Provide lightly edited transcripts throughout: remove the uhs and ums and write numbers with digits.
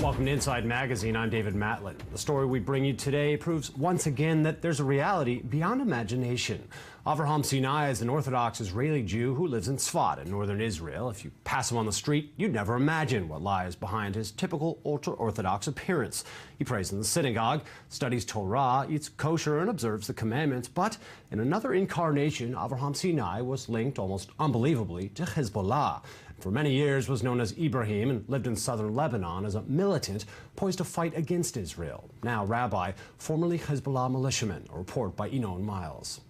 Welcome to Inside Magazine. I'm David Matlin. The story we bring you today proves once again that there's a reality beyond imagination. Avraham Sinai is an Orthodox Israeli Jew who lives in Tzfat in northern Israel. If you pass him on the street, you'd never imagine what lies behind his typical ultra-Orthodox appearance. He prays in the synagogue, studies Torah, eats kosher, and observes the commandments. But in another incarnation, Avraham Sinai was linked, almost unbelievably, to Hezbollah. For many years was known as Ibrahim and lived in southern Lebanon as a militant poised to fight against Israel. Now rabbi, formerly Hezbollah militiaman. A report by Enon Miles.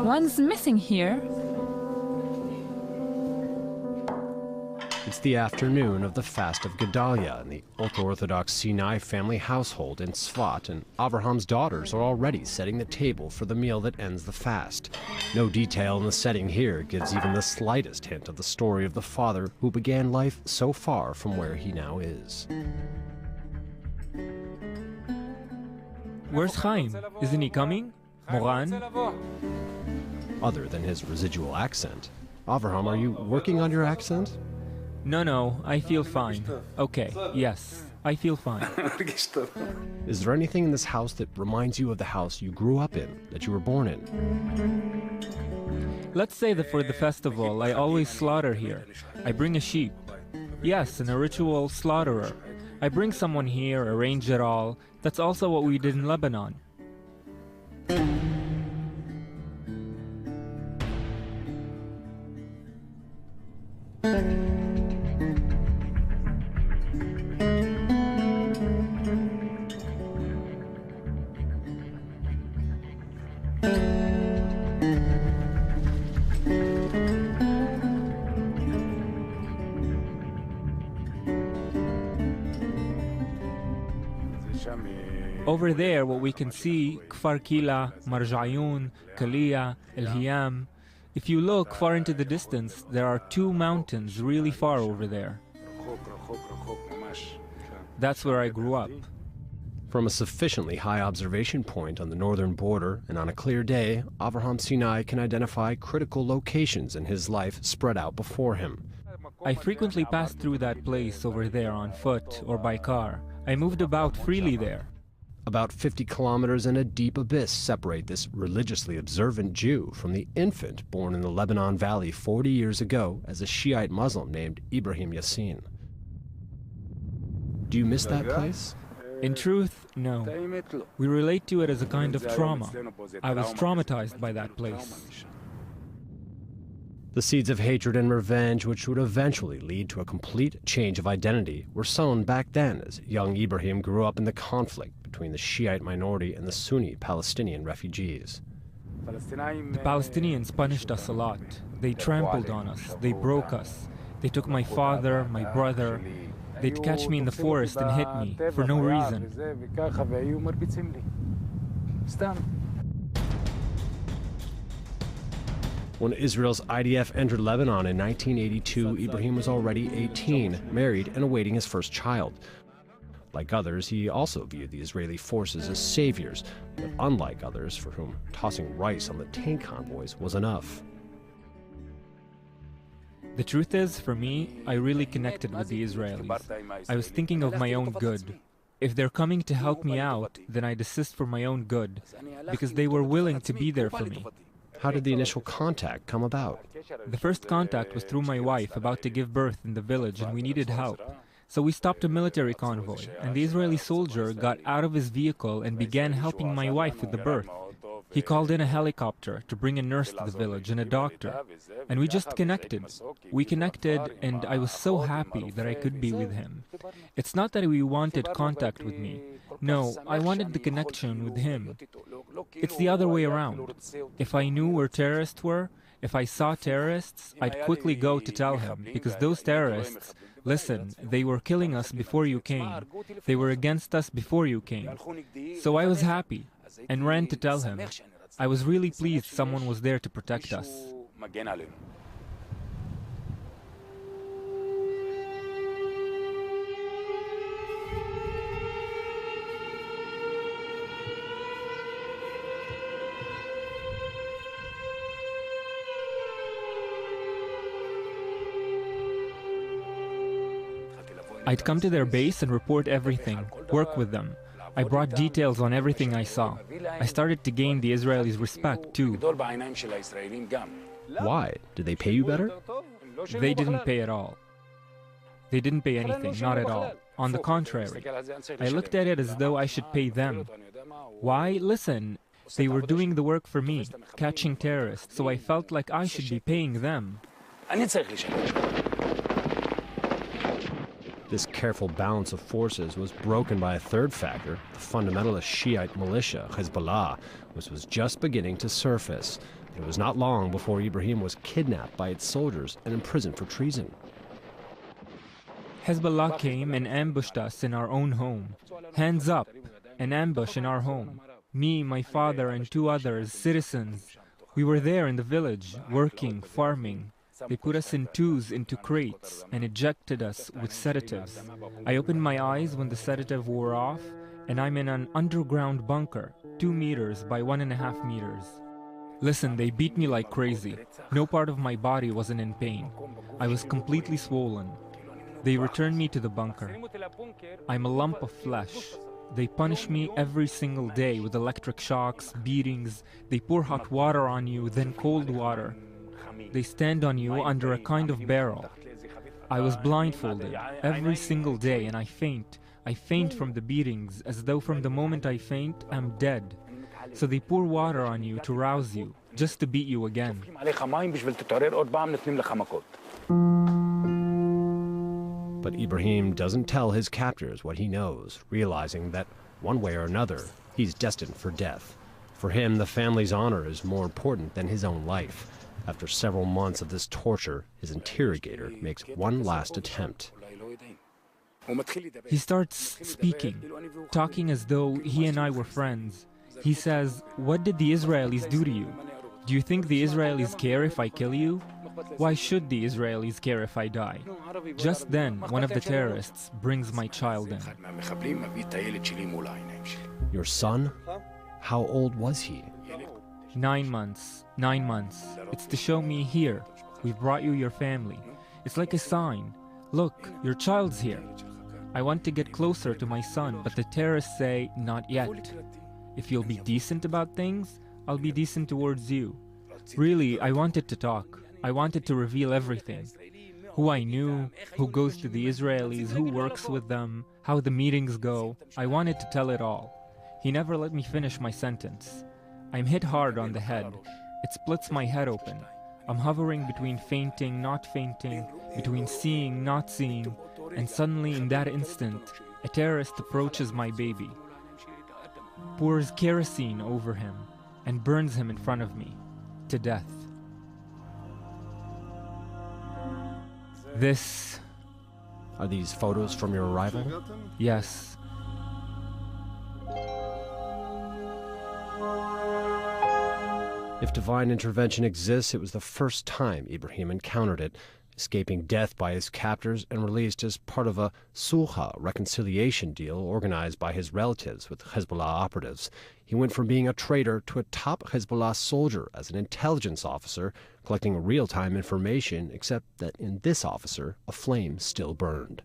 One's missing here. It's the afternoon of the fast of Gedalia in the ultra-Orthodox Sinai family household in Tzfat, and Avraham's daughters are already setting the table for the meal that ends the fast. No detail in the setting here gives even the slightest hint of the story of the father who began life so far from where he now is. Where's Chaim? Isn't he coming? Moran? Other than his residual accent. Avraham, are you working on your accent? No, I feel fine. Okay, yes, I feel fine. Is there anything in this house that reminds you of the house you grew up in, that you were born in? Let's say that for the festival, I always slaughter here. I bring a sheep. Yes, and a ritual slaughterer. I bring someone here, arrange it all. That's also what we did in Lebanon. Over there, what we can see, Kfar Kila, Marjayun, Kalia, El Hiyam. If you look far into the distance, there are two mountains really far over there. That's where I grew up. From a sufficiently high observation point on the northern border, and on a clear day, Avraham Sinai can identify critical locations in his life spread out before him. I frequently passed through that place over there on foot or by car. I moved about freely there. About 50 kilometers and a deep abyss separate this religiously observant Jew from the infant born in the Lebanon Valley 40 years ago as a Shiite Muslim named Ibrahim Yassin. Do you miss that place? In truth, no. We relate to it as a kind of trauma. I was traumatized by that place. The seeds of hatred and revenge, which would eventually lead to a complete change of identity, were sown back then as young Ibrahim grew up in the conflict between the Shiite minority and the Sunni Palestinian refugees. The Palestinians punished us a lot. They trampled on us. They broke us. They took my father, my brother. They'd catch me in the forest and hit me for no reason. When Israel's IDF entered Lebanon in 1982, Ibrahim was already 18, married, and awaiting his first child. Like others, he also viewed the Israeli forces as saviors, but unlike others for whom tossing rice on the tank convoys was enough. The truth is, for me, I really connected with the Israelis. I was thinking of my own good. If they're coming to help me out, then I'd assist for my own good, because they were willing to be there for me. How did the initial contact come about? The first contact was through my wife, about to give birth in the village, and we needed help. So we stopped a military convoy, and the Israeli soldier got out of his vehicle and began helping my wife with the birth. He called in a helicopter to bring a nurse to the village and a doctor, and we just connected. We connected, and I was so happy that I could be with him. It's not that he wanted contact with me. No, I wanted the connection with him. It's the other way around. If I knew where terrorists were, if I saw terrorists, I'd quickly go to tell him, because those terrorists, listen, they were killing us before you came. They were against us before you came. So I was happy and ran to tell him. I was really pleased someone was there to protect us. I'd come to their base and report everything, work with them. I brought details on everything I saw. I started to gain the Israelis' respect, too. Why? Did they pay you better? They didn't pay at all. They didn't pay anything, not at all. On the contrary, I looked at it as though I should pay them. Why? Listen, they were doing the work for me, catching terrorists, so I felt like I should be paying them. This careful balance of forces was broken by a third factor, the fundamentalist Shiite militia, Hezbollah, which was just beginning to surface. But it was not long before Ibrahim was kidnapped by its soldiers and imprisoned for treason. Hezbollah came and ambushed us in our own home. Hands up, an ambush in our home. Me, my father, and 2 others, citizens. We were there in the village, working, farming. They put us in 2s into crates and ejected us with sedatives. I opened my eyes when the sedative wore off, and I'm in an underground bunker, 2 meters by 1.5 meters. Listen, they beat me like crazy. No part of my body wasn't in pain. I was completely swollen. They returned me to the bunker. I'm a lump of flesh. They punish me every single day with electric shocks, beatings. They pour hot water on you, then cold water. They stand on you under a kind of barrel. I was blindfolded every single day and I faint. I faint from the beatings, as though from the moment I faint, I'm dead. So they pour water on you to rouse you, just to beat you again. But Ibrahim doesn't tell his captors what he knows, realizing that, one way or another, he's destined for death. For him, the family's honor is more important than his own life. After several months of this torture, his interrogator makes one last attempt. He starts speaking, talking as though he and I were friends. He says, "What did the Israelis do to you? Do you think the Israelis care if I kill you? Why should the Israelis care if I die?" Just then, one of the terrorists brings my child in. Your son? How old was he? 9 months. 9 months. It's to show me, here, we've brought you your family. It's like a sign. Look, your child's here. I want to get closer to my son, but the terrorists say, not yet. If you'll be decent about things, I'll be decent towards you. Really, I wanted to talk. I wanted to reveal everything. Who I knew, who goes to the Israelis, who works with them, how the meetings go. I wanted to tell it all. He never let me finish my sentence. I'm hit hard on the head. It splits my head open. I'm hovering between fainting, not fainting, between seeing, not seeing, and suddenly in that instant, a terrorist approaches my baby, pours kerosene over him, and burns him in front of me, to death. This... Are these photos from your arrival? Yes. If divine intervention exists, it was the first time Ibrahim encountered it, escaping death by his captors and released as part of a sulha, reconciliation deal organized by his relatives with Hezbollah operatives. He went from being a traitor to a top Hezbollah soldier as an intelligence officer, collecting real-time information, except that in this officer, a flame still burned.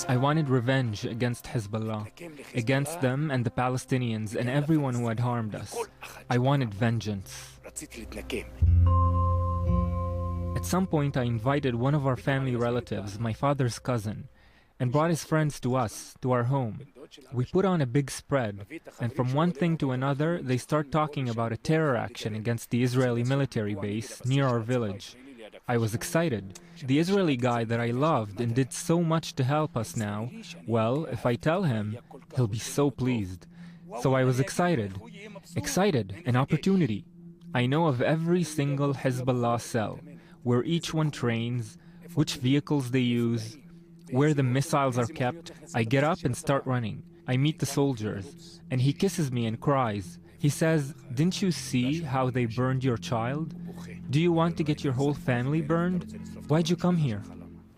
I wanted revenge against Hezbollah, against them and the Palestinians and everyone who had harmed us. I wanted vengeance. At some point, I invited one of our family relatives, my father's cousin, and brought his friends to us, to our home. We put on a big spread, and from one thing to another, they start talking about a terror action against the Israeli military base near our village. I was excited. The Israeli guy that I loved and did so much to help us now, well, if I tell him, he'll be so pleased. So I was excited. Excited, an opportunity. I know of every single Hezbollah cell, where each one trains, which vehicles they use, where the missiles are kept. I get up and start running. I meet the soldiers, and he kisses me and cries. He says, "Didn't you see how they burned your child? Do you want to get your whole family burned? Why'd you come here?"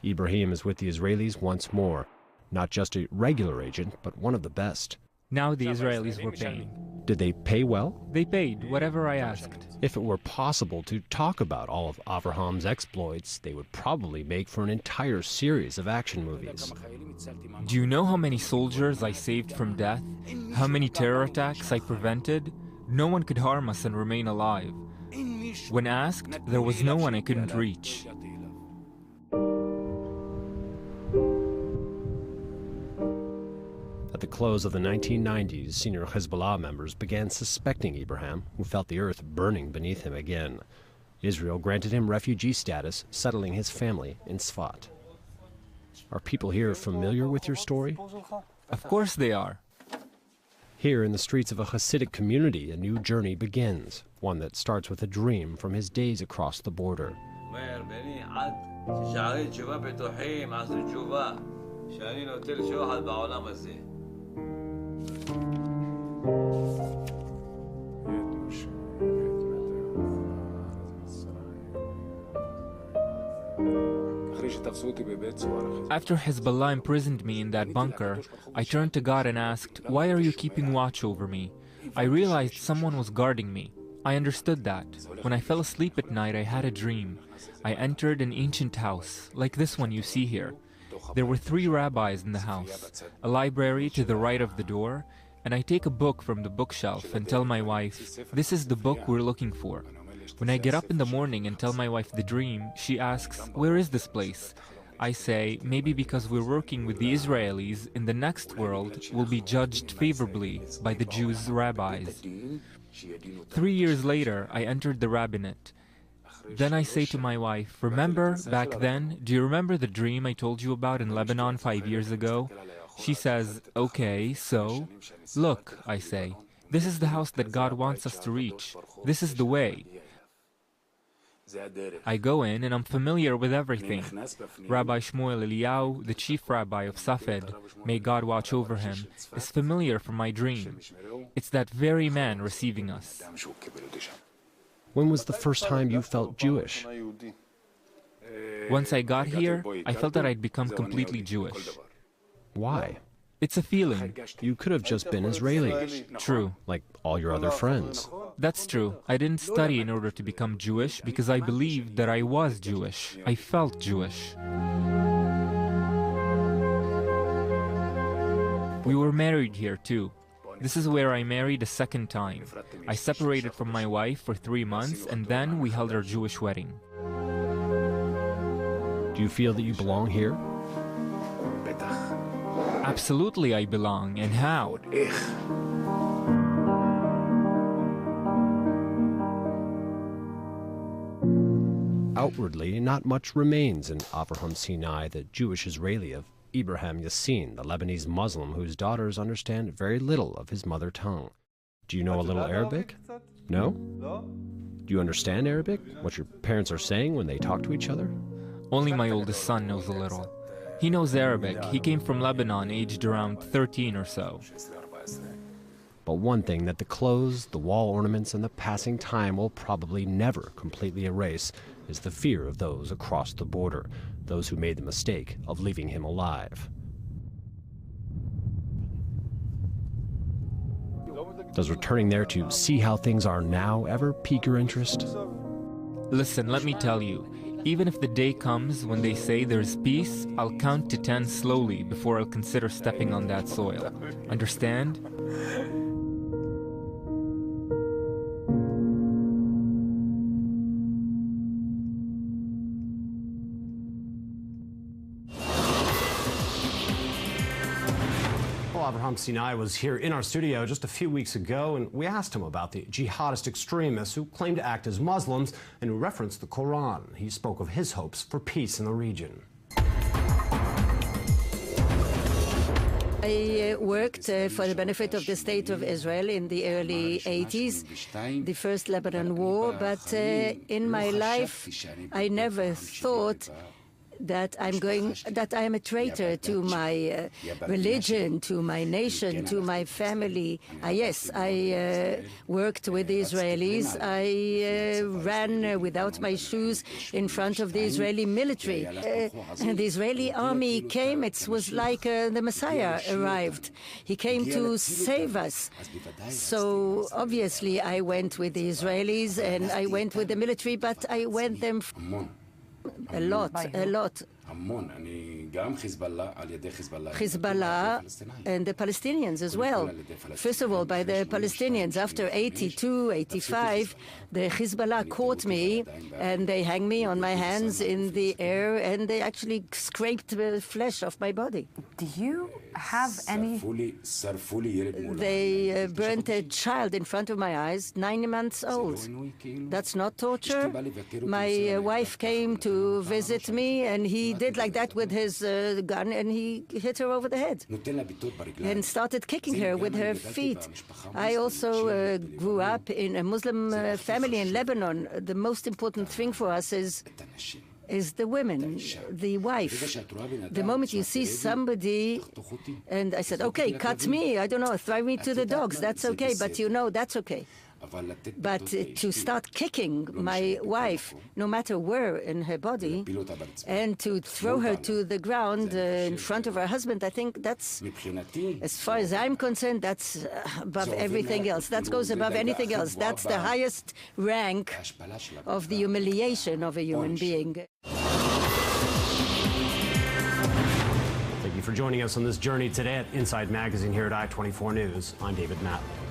Ibrahim is with the Israelis once more. Not just a regular agent, but one of the best. Now the Israelis were paying. Did they pay well? They paid whatever I asked. If it were possible to talk about all of Avraham's exploits, they would probably make for an entire series of action movies. Do you know how many soldiers I saved from death? How many terror attacks I prevented? No one could harm us and remain alive. When asked, there was no one I couldn't reach. At the close of the 1990s, senior Hezbollah members began suspecting Ibrahim, who felt the earth burning beneath him again. Israel granted him refugee status, settling his family in Sfat. Are people here familiar with your story? Of course they are. Here in the streets of a Hasidic community, a new journey begins, one that starts with a dream from his days across the border. After Hezbollah imprisoned me in that bunker, I turned to God and asked, "Why are you keeping watch over me?" I realized someone was guarding me. I understood that. When I fell asleep at night, I had a dream. I entered an ancient house, like this one you see here. There were 3 rabbis in the house, a library to the right of the door, and I take a book from the bookshelf and tell my wife, "This is the book we're looking for." When I get up in the morning and tell my wife the dream, she asks, "Where is this place?" I say, "Maybe because we're working with the Israelis, in the next world we'll be judged favorably by the Jews' rabbis." 3 years later, I entered the rabbinate. Then I say to my wife, "Remember back then, do you remember the dream I told you about in Lebanon 5 years ago?" She says, "Okay, so?" "Look," I say, "this is the house that God wants us to reach. This is the way." I go in and I'm familiar with everything. Rabbi Shmuel Eliyahu, the chief rabbi of Safed, may God watch over him, is familiar from my dream. It's that very man receiving us. When was the first time you felt Jewish? Once I got here, I felt that I'd become completely Jewish. Why? It's a feeling. You could have just been Israeli. True. Like all your other friends. That's true. I didn't study in order to become Jewish because I believed that I was Jewish. I felt Jewish. We were married here too. This is where I married a second time. I separated from my wife for 3 months and then we held our Jewish wedding. Do you feel that you belong here? Absolutely I belong, and how? Outwardly, not much remains in Avraham Sinai, the Jewish Israeli of Ibrahim Yassin, the Lebanese Muslim whose daughters understand very little of his mother tongue. Do you know a little Arabic? No? Do you understand Arabic? What your parents are saying when they talk to each other? Only my oldest son knows a little. He knows Arabic. He came from Lebanon aged around 13 or so. But one thing that the clothes, the wall ornaments, and the passing time will probably never completely erase is the fear of those across the border, those who made the mistake of leaving him alive. Does returning there to see how things are now ever pique your interest? Listen, let me tell you, even if the day comes when they say there's peace, I'll count to 10 slowly before I'll consider stepping on that soil. Understand? Avraham Sinai was here in our studio just a few weeks ago, and we asked him about the jihadist extremists who claim to act as Muslims and who reference the Quran. He spoke of his hopes for peace in the region. I worked for the benefit of the State of Israel in the early 80s, the First Lebanon War, but in my life I never thought that I am a traitor to my religion, to my nation, to my family. Yes, I worked with the Israelis. I ran without my shoes in front of the Israeli military. And the Israeli army came. It was like the Messiah arrived. He came to save us. So obviously I went with the Israelis and I went with the military, but I went them a lot. Hezbollah and the Palestinians as well. First of all, by the Palestinians. After 82, 85, the Hezbollah caught me and they hung me on my hands in the air and they actually scraped the flesh off my body. Do you have any... They burnt a child in front of my eyes, 9 months old. That's not torture. My wife came to visit me and he did like that with his gun and he hit her over the head and started kicking her with her feet. I also grew up in a Muslim family in Lebanon. The most important thing for us is the women, the wife. The moment you see somebody, and I said, okay, cut me, I don't know, throw me to the dogs, that's okay, but you know, that's okay. But to start kicking my wife, no matter where in her body, and to throw her to the ground in front of her husband, I think that's, as far as I'm concerned, that's above everything else. That goes above anything else. That's the highest rank of the humiliation of a human being. Thank you for joining us on this journey today at Inside Magazine here at I-24 News. I'm David Matlin.